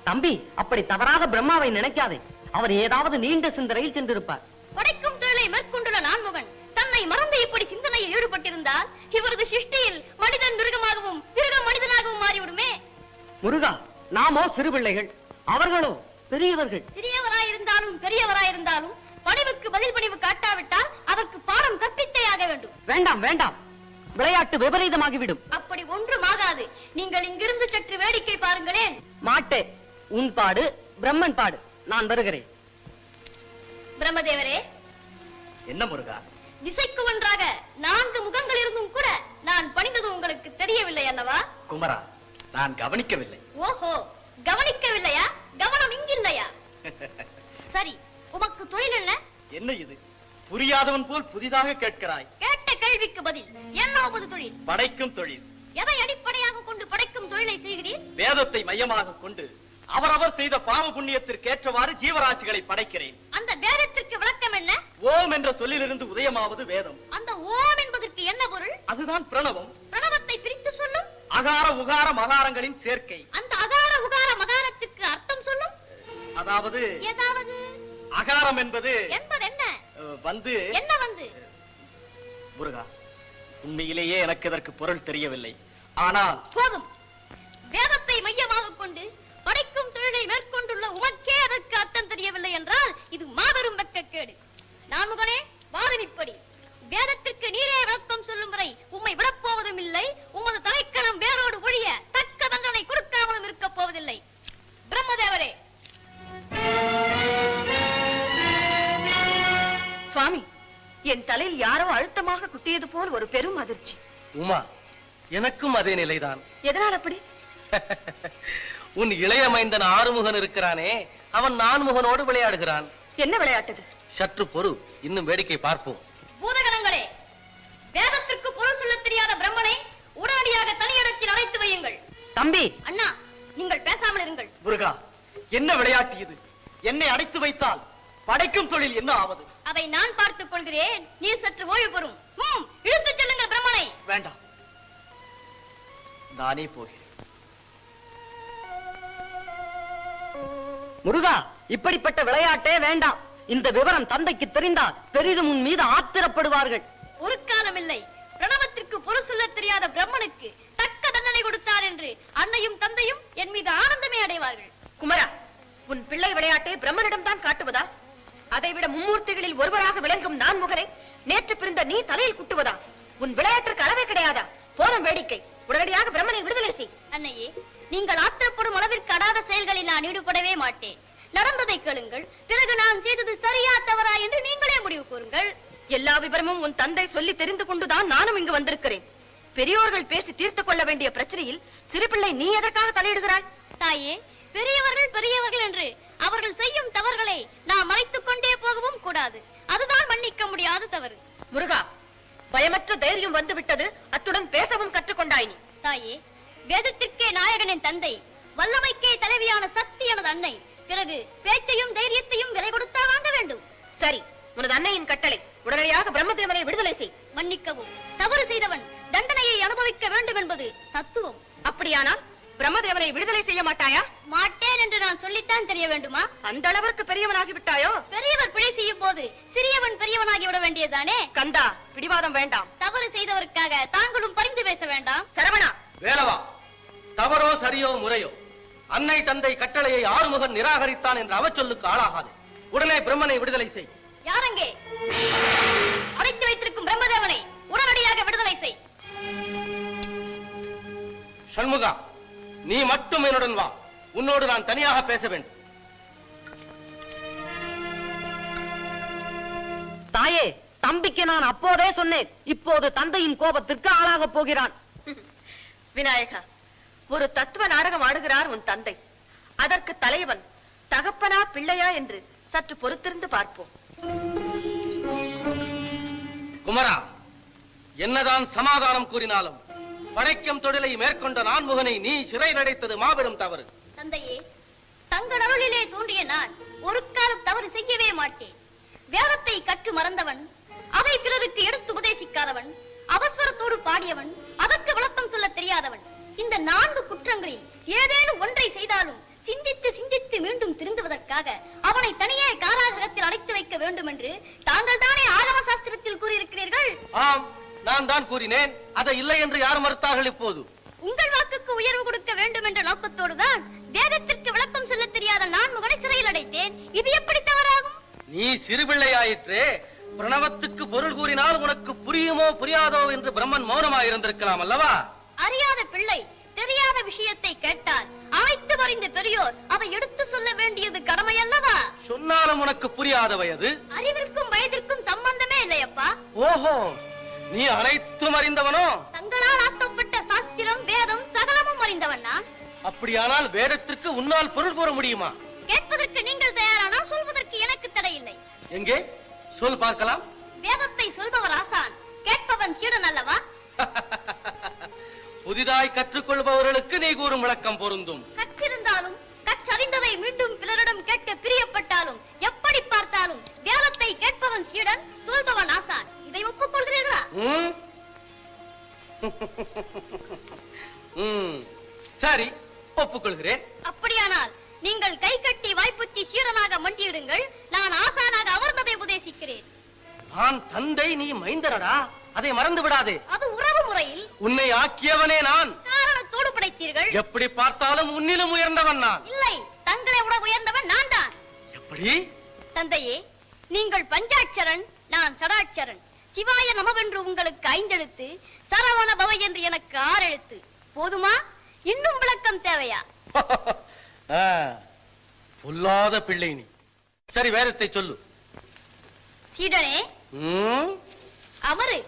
தம்பி, அப்படி தவறாக பிரம்மாவை நினைக்காதே. அவர் ஏதாவது நீண்ட சிந்தனையில் சென்றிருப்பார். படைக்கும் தொழிலை மேற்கொண்டுள்ள நான்முகன் தன்னை மறந்து இப்படி சிந்தனையில் ஈடுபட்டிருந்தால் இவரது சிருஷ்டியில் மனிதன் மிருகமாகவும் மிருகம் மனிதனாகவும் மாறிவிடுமே. முருகா, நாமோ சிறு பிள்ளைகள், அவர்களோ பெரியவர்கள். சிறியவராயிருந்தாலும் பெரியவராயிருந்தாலும் பணிவுக்கு பதில் பணிவு காட்டாவிட்டால் அதற்கு பாடம் கற்பித்தே ஆக வேண்டும். வேண்டாம் வேண்டாம், விளையாட்டு விபரீதமாகிவிடும். அப்படி ஒன்றும் ஆகாது. நீங்கள் இங்கிருந்து சற்று வேடிக்கை பாருங்களேன். மாட்டே, உன் பாடு பிரம்மன் பாடு, நான் வருகிறேன். பிரம்மதேவரே. என்ன முருகா? திசைக்கு ஒன்றாக 4 முகங்கள் இருந்தும் கூட நான் பணிந்தது உங்களுக்கு தெரியவில்லை அல்லவா? குமரா, நான் கவனிக்கவில்லை. ஓஹோ, கவனிக்கவில்லையா? கவனம் இங்கில்லையா? சரி, உமக்கு தொழில் என்ன? என்ன இது? புரியாதவன் போல் புதிதாக கேட்கிறாய். கேட்ட கேள்விக்கு பதில். என்ன தொழில்? படைக்கும் தொழில். எதை அடிப்படையாக கொண்டு படைக்கும் தொழிலை செய்கிறீர்? வேதத்தை மையமாக கொண்டு அவரவர் செய்த பாவ புண்ணியத்திற்கு ஏற்றவாறு ஜீவராசிகளை படைக்கிறேன். அந்த வேதத்திற்கு விளக்கம் என்ன? ஓம் என்ற சொல்லிலிருந்து உதயமாவது வேதம். அந்த ஓம் என்பதற்கு என்ன பொருள்? அதுதான் பிரணவம். பிரணவத்தை பிரித்து சொல்லும். அகார உகார மகாரங்களின் சேர்க்கை. அந்த அகார உகார மகாரத்திற்கு அர்த்தம் சொல்லும். அதாவது ஏதாவது அகாரம் என்பது என்ன? வந்து என்ன வந்து? முருகா, உண்மையிலேயே எனக்கு இதற்கு பொருள் தெரியவில்லை. ஆனால் போதும். வேதத்தை மையமாக கொண்டு படைக்கும் தொழிலை மேற்கொண்டுள்ள உமக்கே அதற்கு அர்த்தம் தெரியவில்லை என்றால் இது மாபெரும் வெட்கக்கேடு. நான்முகனே, வாதனிப்படி வேதத்திற்கு நீரே விளக்கம் சொல்லும் வரை உம்மை விடப்போவதும் இல்லை. உமது தலைக்கணம் வேரோடு ஒழிய தக்க தண்டனை கொடுக்காமலும் இருக்க போவதில்லை. பிரம்மதேவரே. சுவாமி, என் தலையில் யாரோ அழுத்தமாக குத்தியது போல் ஒரு பெரும் அதிர்ச்சி. உமா, எனக்கும் அதே நிலைதான். எதனால் அப்படி? உன் இளைய மைந்தன் ஆறுமுகன் இருக்கிறானே, அவன் நான்முகனோடு விளையாடுகிறான். என்ன விளையாட்டது? சற்று பொறு, இன்னும் வேடிக்கை பார்ப்போம். பூதகணங்களே, வேதத்திற்கு பொருள் சொல்ல தெரியாத பிரம்மனை உடனடியாக தனியிடத்தில் அழைத்து வையுங்கள். தம்பி. அண்ணா, நீங்கள் பேசாமல் இருங்கள். முருகா, என்ன விளையாட்டு இது? என்னை அடைத்து வைத்தால் படைக்கும் தொழில் என்ன ஆவது? அதை நான் பார்த்துக் கொள்கிறேன். நீர் சற்று ஓய்வு பெறும். இழுத்துச் செல்லுங்கள் பிரம்மனை. வேண்டாம், நானே போகிறேன். முருகா, இப்படிப்பட்ட விளையாட்டே வேண்டாம். இந்த விவரம் தந்தைக்கு தெரிந்தால் பெரிதும் உன் மீது ஆத்திரப்படுவார்கள். ஒரு காலம் இல்லை. பிரணவத்திற்கு பொருள் சொல்ல தெரியாத பிரம்மனுக்கு தக்க தண்டனை கொடுத்தார் என்று அன்னையும் தந்தையும் என் மீது ஆனந்தமே அடைவார்கள். குமரா, உன் பிள்ளை விளையாட்டை பிரம்மனிடம் தான் காட்டுவதா? அதைவிட மும்மூர்த்திகளில் ஒருவராக விளங்கும் நான்முகனை நேற்று பிறந்த நீ தலையில் குட்டுவதா? உன் விளையாட்டிற்கு அளவே கிடையாதா? போதும் வேடிக்கை. உடனடியாக பிரம்மனை விடுதலை செய். அன்னையே, நீங்கள் ஆத்திரப்படும் அளவிற்கு அடாத செயல்களில் நான் ஈடுபடவே மாட்டேன். நடந்ததை கேளுங்கள். பிறகு நான் செய்தது சரியா தவறா என்று நீங்களே முடிவு கூறுங்கள். எல்லா விவரமும் உன் தந்தை சொல்லி தெரிந்து கொண்டுதான் நானும் இங்கு வந்திருக்கிறேன். பெரியோர்கள் பேசி தீர்த்து கொள்ள வேண்டிய பிரச்சனையில் சிறு பிள்ளை நீ எதற்காக தலையிடுகிறாய்? தாயே, பெரியவர்கள் பெரியவர்கள் என்று அவர்கள் செய்யும் தவறுகளை நாம் மறைத்துக் கொண்டே போகவும் கூடாது. அதுதான் மன்னிக்க முடியாத தவறு. முருகா, பயமற்ற தைரியம் வந்துவிட்டது. அத்துடன் பேசவும் கற்றுக்கொண்டாய் நீ. தாயே, வேதத்திற்கே நாயகனின் தந்தை, வல்லமைக்கே தலைவியான சக்தி எனது அன்னை. பிறகு பேச்சையும் தைரியத்தையும் விலை கொடுத்தா வாங்க வேண்டும். சரி, உனது அன்னையின் கட்டளை. உடனடியாக பிரம்மதேவனை விடுதலை செய். மன்னிக்கவும், தவறு செய்தவன் தண்டனையை அனுபவிக்க வேண்டும் என்பது தத்துவம். அப்படியானால் பிரம்மதேவனை விடுதலை செய்ய மாட்டாயா? மாட்டேன் என்று நான் சொல்லித்தான் தெரிய வேண்டுமா? அந்த அளவிற்கு பெரியவனாகி விட்டாயோ? பெரியவர் பிழை செய்யும் போது சிறியவன் பெரியவனாகி விட வேண்டியதுதானே? கந்தா, பிடிவாதம் வேண்டாம். தவறு செய்தவருக்காக தாங்களும் பரிந்து பேச வேண்டாம். சரவணா. வேலவா, தவறோ சரியோ முறையோ அன்னை தந்தை கட்டளையை ஆறுமுகன் நிராகரித்தான் என்ற அவச்சொல்லுக்கு ஆளாகாது. உடனே பிரம்மனை விடுதலை செய். யாரங்கே? அடைத்து வைத்திருக்கும் பிரம்மதேவனை உடனடியாக விடுதலை செய். சண்முகா, நீ மட்டும் என்னுடன் வா. உன்னோடு நான் தனியாக பேச வேண்டும். தாயே, தம்பிக்கு நான் அப்போதே சொன்னேன். இப்போது தந்தையின் கோபத்திற்கு ஆளாக போகிறான். விநாயகா, ஒரு தத்துவ நாடகம் ஆடுகிறார் உன் தந்தை. அதற்கு தலைவன் தகப்பனா பிள்ளையா என்று சற்று பொறுத்திருந்து பார்ப்போம். குமரா, என்னதான் சமாதானம் கூறினாலும் படைக்கும் தொழிலை மேற்கொண்ட நான்முகனை நீ சிறை அடைத்தது மாபெரும் தவறு. தந்தையே, தங்கள் அருளிலே தோன்றிய நான் ஒரு காலம் தவறு செய்யவே மாட்டேன். வேதத்தை கற்று மறந்தவன், அதை பிறருக்கு எடுத்து உபதேசிக்காதவன், அவசரத்தோடு பாடியவன், அதற்கு விளக்கம் சொல்ல தெரியாதவன். இந்த 4 குற்றங்களில் ஏதேனும் ஒன்றை செய்தாலும் சிந்தித்து சிந்தித்து மீண்டும் திருந்துவதற்காக அவனை தனியே காராகிரகத்தில் அடைத்து வைக்க வேண்டும் என்று தாங்கள் தானே ஆகம சாஸ்திரத்தில் கூறியிருக்கிறீர்கள். ஆம், நான் தான் கூறினேன். அதை இல்லை என்று யார் மறுத்தார்கள்? இப்போது உங்கள் வாக்குக்கு உயர்வு கொடுக்க வேண்டும் என்ற நோக்கத்தோடுதான் வேதத்திற்கு விளக்கம் சொல்ல தெரியாத நான் முகனை சிறையில் அடைத்தேன். இது எப்படி தவறாகும்? நீ சிறுபிள்ளையாயிற்றே. பிரணவத்துக்கு பொருள் கூறினால் உனக்கு புரியுமோ புரியாதோ என்று பிரம்மன் மௌனமாயிருந்திருக்கலாம் அல்லவா? அறியாத பிள்ளை தெரியாத விஷயத்தை கேட்டால் அனைத்து அறிந்த பெரியோர் அதை எடுத்து சொல்ல வேண்டியது கடமை அல்லவா? சொன்னாலும் உனக்கு புரியாத வயது. அறிவிற்கும் வயதிற்கும் சம்பந்தமே இல்லையப்பா. ஓஹோ, நீ அனைத்தும் அறிந்தவனோ? தங்களால் ஆக்கப்பட்ட சாஸ்திரம் வேதம் சகலமும் அறிந்தவன் நான். அப்படியானால் வேதத்திற்கு உன்னால் பொருள் கூற முடியுமா? கேட்பதற்கு நீங்கள் தயாரானால் சொல்வதற்கு எனக்கு தடையில்லை. எங்கே சொல் பார்க்கலாம். வேதத்தை சொல்பவர் ஆசான், கேட்பவன் சீடன் அல்லவா? புதிதாய் கற்றுக்கொள்பவர்களுக்கு நீ கூறும் விளக்கம் பொருந்தும். கற்றிருந்தாலும் கற்றறிந்ததை மீண்டும் பிறரிடம் கேட்க பிரியப்பட்டாலும் எப்படி பார்த்தாலும் வேதத்தை கேட்பவன் சீடன், சொல்பவன் ஆசான். இதை ஒப்புக்கொள்கிறீர்களா? சரி, ஒப்புக்கொள்கிறேன். அப்படியானால் நீங்கள் கை கட்டி வாய்ப்புத்தி சீடனாக மண்டியிடுங்கள். நான் ஆசானாக அமர்ந்ததை உபதேசிக்கிறேன். நான் தந்தை, நீ மைந்தனடா, அதை மறந்து விடாதே. அது உறவு முறையில். உன்னை ஆக்கியவனே நான். காரணத்தோடு படைத்தீர்கள். எப்படி பார்த்தாலும் உன்னிலும் உயர்ந்தவன் நான். இல்லை, தங்களை விட உயர்ந்தவன் நான் தான். எப்படி? தந்தையே, நீங்கள் பஞ்சாட்சரன், நான் சடாட்சரன். சிவாய நமவென்று உங்களுக்கு 5 எழுத்து, சரவண பவ என்று எனக்கு 6 எழுத்து. போதுமா? இன்னும் விளக்கம் தேவையா? பொல்லாத பிள்ளை நீ. சரி, வேதத்தை சொல்லு. சீடனே, அமரு.